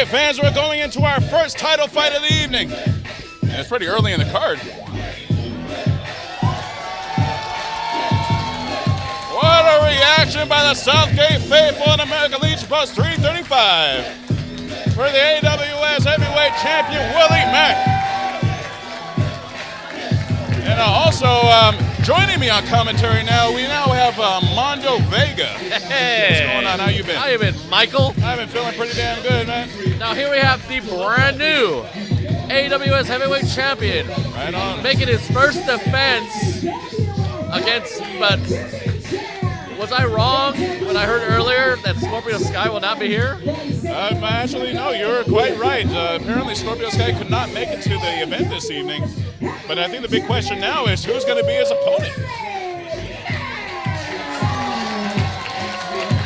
right, fans, we're going into our first title fight of the evening. And it's pretty early in the card. What a reaction by the Southgate faithful in American Legion plus 335 for the AWS Heavyweight Champion, Willie Mack. And also joining me on commentary now, we now have Mondo Vega. Hey. What's going on? How you been? How you been, Michael? I've been feeling pretty damn good, man. Now here we have the brand new AWS Heavyweight Champion. Right on. Making his first defense against, but was I wrong when I heard earlier that Scorpio Sky will not be here? Actually, no, you're quite right. Apparently Scorpio Sky could not make it to the event this evening. But I think the big question now is who's going to be his opponent?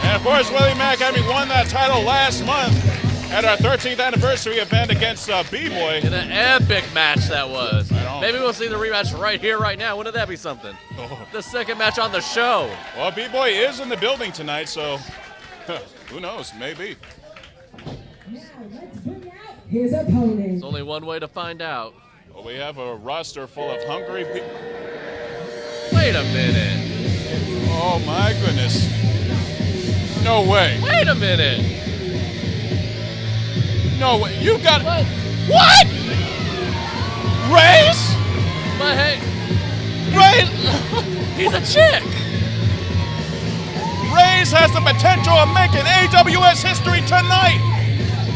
And of course, Willie Mack, having won that title last month at our 13th anniversary event against B-Boy. In an epic match that was. Maybe we'll see the rematch right here, right now. Wouldn't that be something? Oh. The second match on the show. Well, B-Boy is in the building tonight, so who knows? Maybe. His opponent. There's only one way to find out. Well, we have a roster full of hungry people. Wait a minute. Oh, my goodness. No way. Wait a minute. No way. You got... What? Raze? But hey, Raze? he's a chick. Raze has the potential of making AWS history tonight.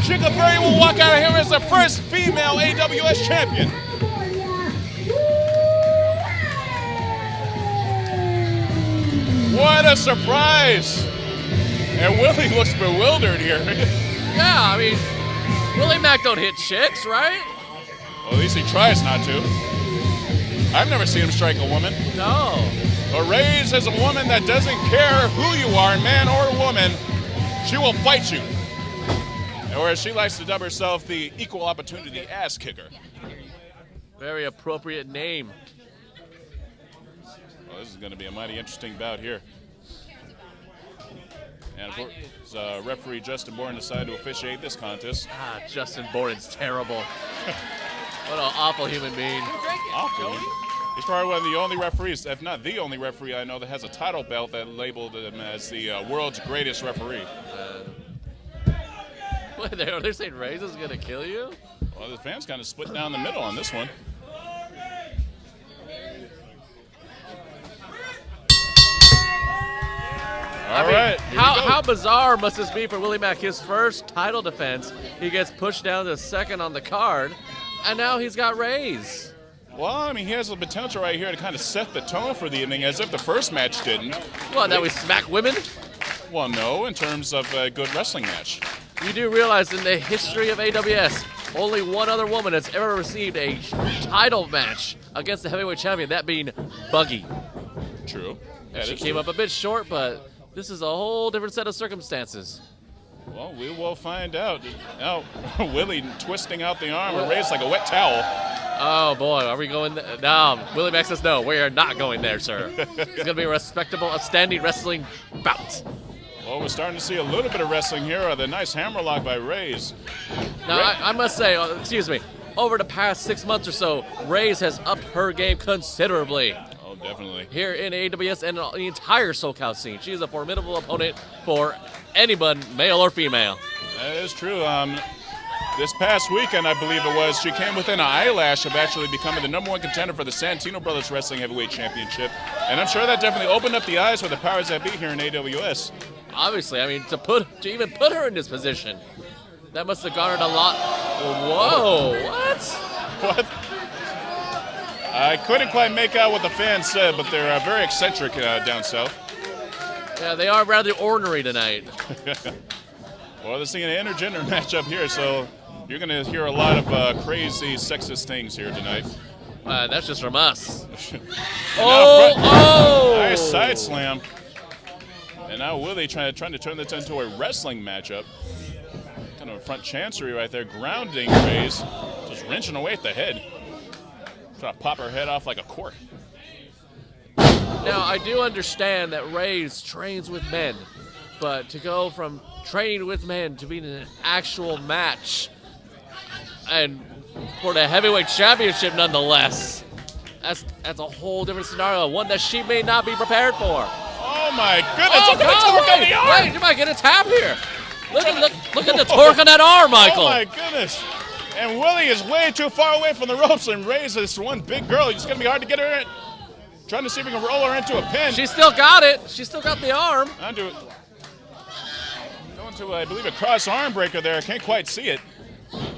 She could very well walk out of here as the first female AWS champion. What a surprise. And Willie looks bewildered here. Yeah, I mean, Willie Mack don't hit chicks, right? Well, at least he tries not to. I've never seen him strike a woman. No. But Raze is a woman that doesn't care who you are, man or woman. She will fight you. Or as she likes to dub herself, the equal opportunity ass kicker. Very appropriate name. Well, this is going to be a mighty interesting bout here. And of course, referee Justin Bourne decided to officiate this contest. Ah, Justin Borden's terrible. What an awful human being. Awful. He's probably one of the only referees, if not the only referee I know that has a title belt that labeled him as the world's greatest referee. What, they're saying Raze is going to kill you? Well, the fans kind of split down the middle on this one. All right. How bizarre must this be for Willie Mack? His first title defense, he gets pushed down to second on the card, and now he's got Raze. Well, I mean, he has the potential right here to kind of set the tone for the evening, as if the first match didn't. Well, now we smack women? Well, no, in terms of a good wrestling match. You do realize in the history of AWS, only one other woman has ever received a title match against the heavyweight champion, that being Buggy. True. She came up a bit short, but this is a whole different set of circumstances. Well, we will find out. Now, Willie twisting out the arm and Raze like a wet towel. Oh, boy, are we going there? No, Willie Mack says no. We are not going there, sir. It's going to be a respectable, upstanding wrestling bout. Well, we're starting to see a little bit of wrestling here. The nice hammerlock by Raze. Now, I must say, excuse me, over the past 6 months or so, Raze has upped her game considerably. Oh, definitely. Here in AWS and the entire SoCal scene. She is a formidable opponent for anyone, male or female. That is true. This past weekend, I believe it was, she came within an eyelash of actually becoming the #1 contender for the Santino Brothers Wrestling Heavyweight Championship. And I'm sure that definitely opened up the eyes for the powers that be here in AWS. Obviously, I mean, to even put her in this position, that must have garnered a lot. Whoa, what? What? I couldn't quite make out what the fans said, but they're very eccentric down south. Yeah, they are rather ornery tonight. Well, they're seeing an intergender matchup here, so you're going to hear a lot of crazy sexist things here tonight. That's just from us. Oh! Nice side slam. And now Willie trying to turn this into a wrestling matchup. Kind of a front chancery right there, grounding Raze, just wrenching away at the head. Trying to pop her head off like a cork. Now, I do understand that Raze trains with men, But to go from training with men to being in an actual match, and for the heavyweight championship nonetheless, that's a whole different scenario, one that she may not be prepared for. Oh my goodness! Look at the torque on the arm! Wait, you might get a tap here. Look at the torque on that arm, Michael. Oh my goodness! And Willie is way too far away from the ropes, and Raze is one big girl. It's gonna be hard to get her in. Trying to see if we can roll her into a pin. She still got it. She still got the arm. Onto it. Going to, I believe, a cross arm breaker there. I can't quite see it.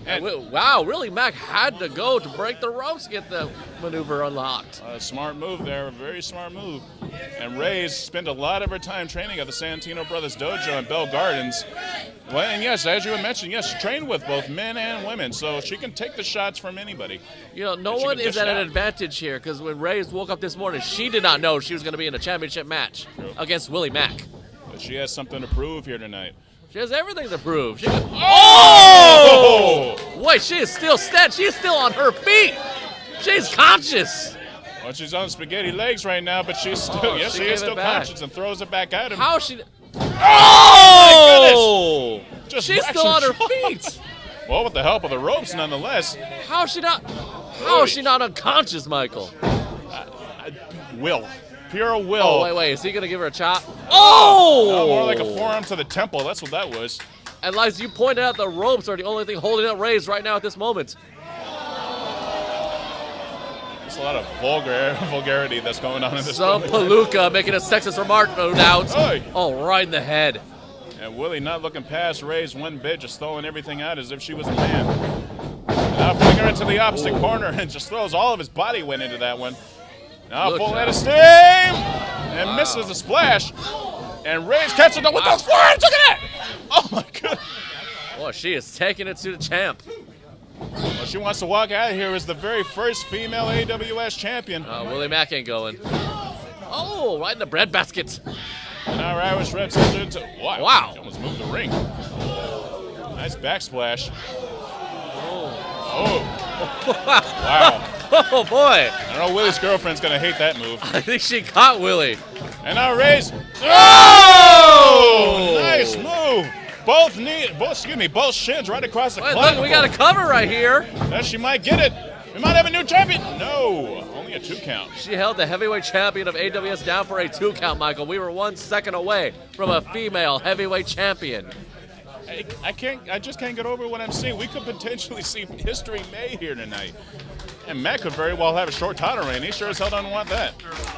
And wow, Willie Mack had to go to break the ropes to get the maneuver unlocked. a smart move there, a very smart move. And Raze spent a lot of her time training at the Santino Brothers Dojo in Bell Gardens. Well, and yes, as you had mentioned, yes, she trained with both men and women, so she can take the shots from anybody. You know, no one is at an advantage here, because when Raze woke up this morning, she did not know she was going to be in a championship match against Willie Mack. But she has something to prove here tonight. She has everything to prove. Oh! Wait, she is still steady. She is still on her feet. She's conscious. Well, she's on spaghetti legs right now, but she's still, yes, she is still conscious and throws it back at him. How is she? Oh! My goodness! Just She's still on her feet. Well, with the help of the ropes, nonetheless. How is she not? How is she not unconscious, Michael? Will. Pure will. Oh, wait. Is he going to give her a chop? Oh! No, more like a forearm to the temple. That's what that was. And as you pointed out, the ropes are the only thing holding up Raze right now at this moment. There's a lot of vulgarity that's going on in this Some palooka making a sexist remark, no doubt. Hey. Oh, right in the head. And Willie not looking past Raze one bit, just throwing everything out as if she was a man. And now flipping her into the opposite corner and just throws all of his body weight into that one. Now full head of steam and misses the splash. And Raze catches up with those forearms. Look at that! Oh my goodness! Boy, she is taking it to the champ. Well, she wants to walk out of here as the very first female AWS champion. Willie Mack ain't going. Oh, right in the breadbasket. And our Irish Red sends her into. Wow! She almost moved the ring. Nice backsplash. Oh. Wow. Oh boy! I don't know. Willie's girlfriend's gonna hate that move. I think she caught Willie. And now Raze. Oh! Nice move. Both shins right across the clavicle. Look, we got a cover right here. That she might get it. We might have a new champion. No, only a 2 count. She held the heavyweight champion of AWS down for a 2 count, Michael. We were 1 second away from a female heavyweight champion. I just can't get over what I'm seeing. We could potentially see history made here tonight. And Matt could very well have a short title reign. He sure as hell doesn't want that.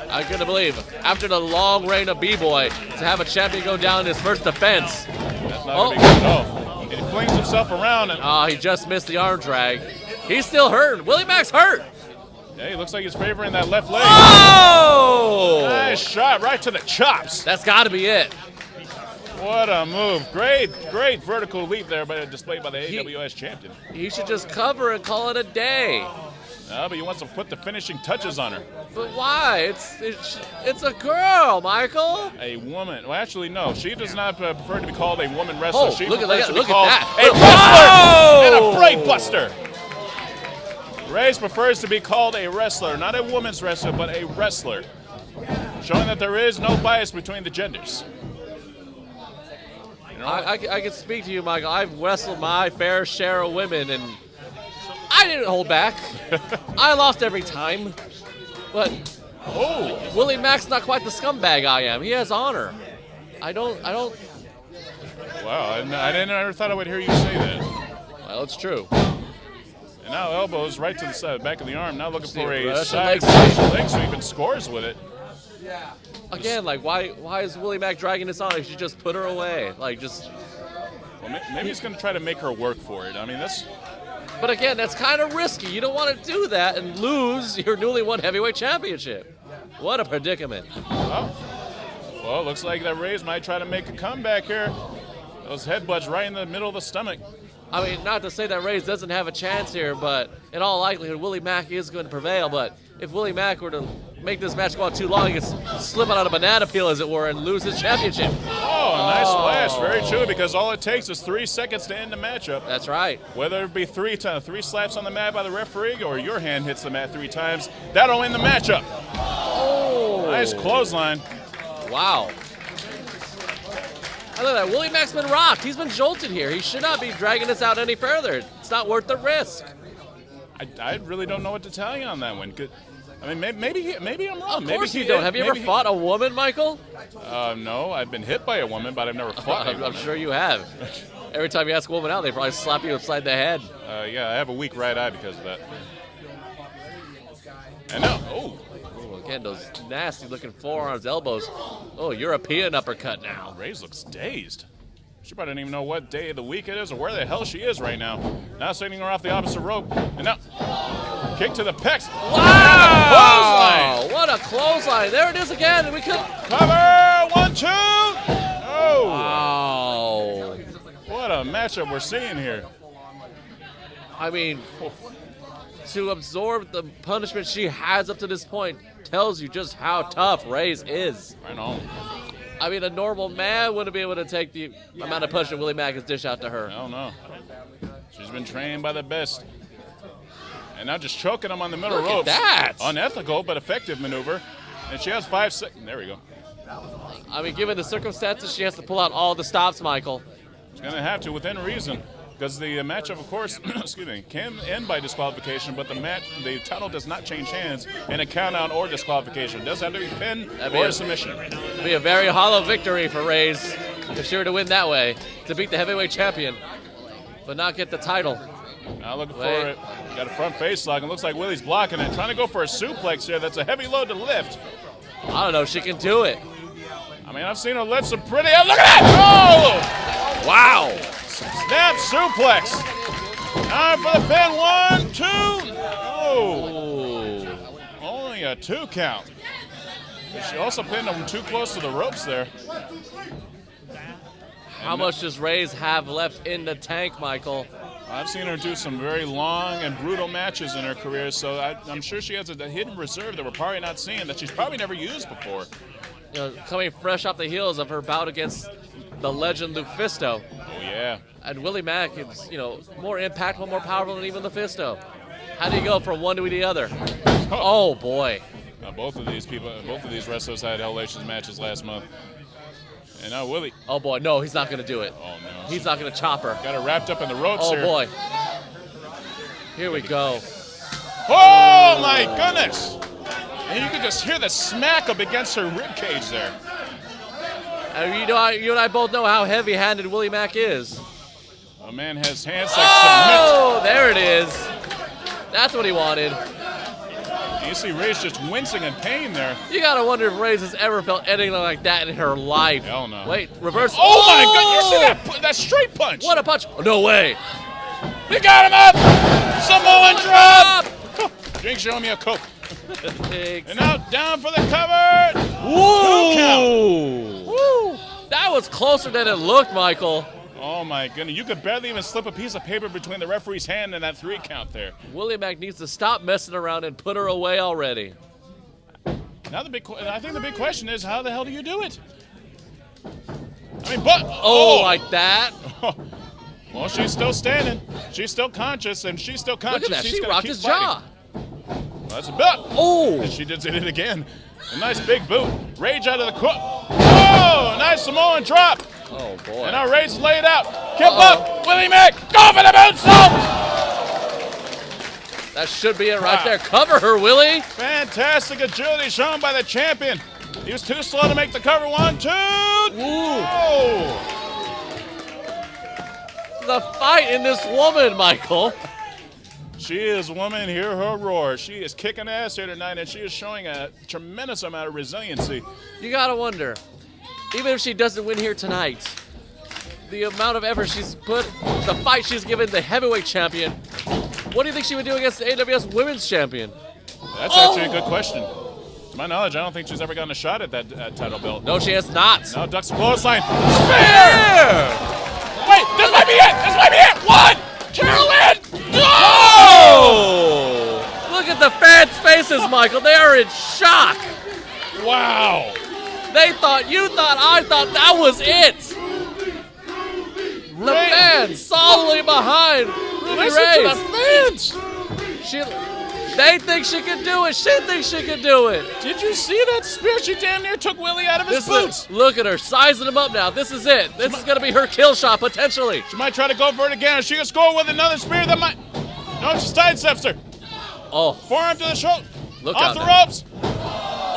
I couldn't believe, after the long reign of B-Boy, to have a champion go down in his first defense. That's not going to be good at all. He flings himself around. And he just missed the arm drag. He's still hurt. Willie Mack's hurt. Yeah, he looks like he's favoring that left leg. Oh! Nice shot right to the chops. That's got to be it. What a move. Great vertical leap there displayed by the AWS champion. He should just cover and call it a day. No, but he wants to put the finishing touches on her. But why? It's a girl, Michael. A woman. Well, actually, no. She does not prefer to be called a woman wrestler. She look prefers at to be that. called A wrestler and a break buster. Raze prefers to be called a wrestler, not a woman's wrestler, but a wrestler, showing that there is no bias between the genders. You know I can speak to you, Michael. I've wrestled my fair share of women, and I didn't hold back. I lost every time. But Willie Mack's not quite the scumbag I am. He has honor. I don't. Wow, I never thought I would hear you say that. Well, it's true. And now elbows right to the side, back of the arm. Now looking for a side leg sweep and scores with it. Again, like why is Willie Mack dragging this on? He should just put her away. Like just. Well, maybe he's going to try to make her work for it. I mean, that's. But again, that's kind of risky. You don't want to do that and lose your newly won heavyweight championship. What a predicament. Well, looks like that Raze might try to make a comeback here. Those headbutts right in the middle of the stomach. I mean, not to say that Raze doesn't have a chance here, but in all likelihood, Willie Mack is going to prevail. But if Willie Mack were to make this match go on too long, he could slip out on a banana peel, as it were, and lose his championship. Oh, a nice splash. Very true, because all it takes is 3 seconds to end the matchup. That's right. Whether it be three slaps on the mat by the referee or your hand hits the mat 3 times, that'll end the matchup. Oh. Nice clothesline. Wow. I look at that. Willie Mack's been rocked. He's been jolted here. He should not be dragging this out any further. It's not worth the risk. I really don't know what to tell you on that one. I mean, maybe I'm wrong. Of course you don't. Have you ever fought a woman, Michael? No, I've been hit by a woman, but I've never fought a woman. I'm sure you have. Every time you ask a woman out, they probably slap you upside the head. Yeah, I have a weak right eye because of that. And now, Again, those nasty-looking forearms, elbows. Oh, European uppercut now. Raze looks dazed. She probably doesn't even know what day of the week it is or where the hell she is right now. Now sending her off the opposite rope. And now, kick to the pecs. Wow! What a clothesline. There it is again. We could cover. 1, 2. Oh! Wow! What a matchup we're seeing here. I mean, to absorb the punishment she has up to this point tells you just how tough Raze is. I know. I mean, a normal man wouldn't be able to take the amount of punishment Willie Mack has dished out to her. Hell no. She's been trained by the best. And now just choking him on the middle ropes. Look at that! Unethical but effective maneuver. And she has 5 seconds. There we go. I mean, given the circumstances, she has to pull out all the stops, Michael. She's going to have to within reason. Because the matchup, of course, excuse me, can end by disqualification, but the title does not change hands in a count-out or disqualification. It does have to be pinned or a submission. It'd be a very hollow victory for Raze if she were to win that way, to beat the heavyweight champion, but not get the title. Now looking for it. Got a front face lock, and looks like Willie's blocking it. Trying to go for a suplex here. That's a heavy load to lift. I don't know. She can do it. I mean, I've seen her lift some pretty. Look at that! Oh! Wow! Snap suplex. Time for the pin. 1, 2. Oh. Only a 2 count. She also pinned him too close to the ropes there. How much does Raze have left in the tank, Michael? I've seen her do some very long and brutal matches in her career, so I'm sure she has a hidden reserve that we're probably not seeing, that she's probably never used before. You know, coming fresh off the heels of her bout against the legend Lufisto. Oh, yeah. And Willie Mack is, more impactful, more powerful than even Lufisto. How do you go from one to the other? Oh, boy. Both of these wrestlers had Hellations matches last month. And now Willie. Oh, boy. No, he's not going to do it. Oh, no. He's not going to chop her. Got her wrapped up in the ropes here. Oh, boy. Here we go. Oh, my goodness. And you can just hear the smack up against her ribcage there. And you and I both know how heavy-handed Willie Mack is. A man has hands like cement. Oh, there it is. That's what he wanted. You see Raze just wincing in pain there. You gotta wonder if Raze has ever felt anything like that in her life. Hell no. Wait, reverse. Oh my God! You see that straight punch? What a punch! Oh, no way. We got him up. Samoan drop. Drink, show me a Coke. And now down for the cover. Woo! Woo! That was closer than it looked, Michael. Oh my goodness! You could barely even slip a piece of paper between the referee's hand and that 3 count there. Willie Mack needs to stop messing around and put her away already. Now I think the big question is, how the hell do you do it? I mean, like that. Well, she's still standing. She's still conscious, and she's still conscious. Look at that. She's she rocked his jaw. Well, that's a belt. Oh! And she did it again. A nice big boot. Rage out of the court. Oh, nice Samoan drop. Oh, boy. And now Raze laid out. Kip up. Willie Mack. Go for the moonsault. That should be it right there. Cover her, Willie. Fantastic agility shown by the champion. He was too slow to make the cover. 1, 2. Oh! The fight in this woman, Michael. She is a woman. Hear her roar. She is kicking ass here tonight, and she is showing a tremendous amount of resiliency. You gotta wonder, even if she doesn't win here tonight, the amount of effort she's put, the fight she's given the heavyweight champion, what do you think she would do against the AWS women's champion? That's actually a good question. To my knowledge, I don't think she's ever gotten a shot at that title belt. No, she has not. Now ducks clothesline. Spear! Wait, this might be it! This might be it! 1, 2, and oh! Look at the fans' faces, Michael. They are in shock. Wow. They thought, I thought that was it. The fans solidly behind Ruby Raze. Listen to the fans. They think she can do it. She thinks she can do it. Did you see that spear? She damn near took Willie out of his boots. Look at her, sizing him up now. This is it. This is going to be her kill shot, potentially. She might try to go for it again. She can score with another spear that might... No, she sidesteps her. Oh. Forearm to the shoulder. Look Off out the now. ropes.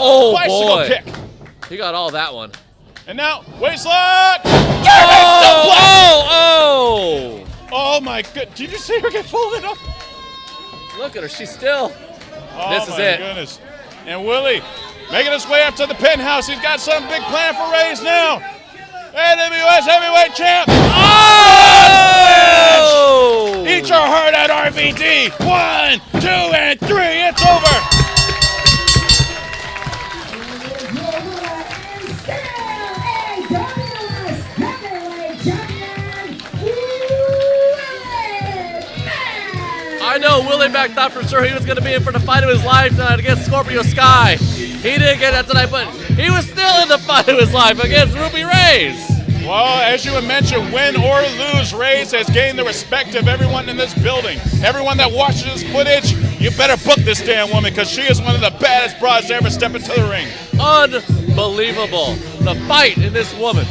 Oh, Bicycle boy. kick. He got all that one. And now, waist lock. Oh! Oh, my good. Did you see her get folded up? Look at her. She's still. Oh, This is my it. goodness. And Willie making his way up to the penthouse. He's got some big plan for Raze now. AWS Heavyweight Champ. Oh! Eat your heart out, RVD. 1, 2, and 3. It's over. I know Willie Mack thought for sure he was going to be in for the fight of his life tonight against Scorpio Sky. He didn't get that tonight, but he was still in the fight of his life against Ruby Raze. Well, as you had mentioned, win or lose, Raze has gained the respect of everyone in this building. Everyone that watches this footage, you better book this damn woman because she is one of the baddest broads to ever step into the ring. Unbelievable. The fight in this woman.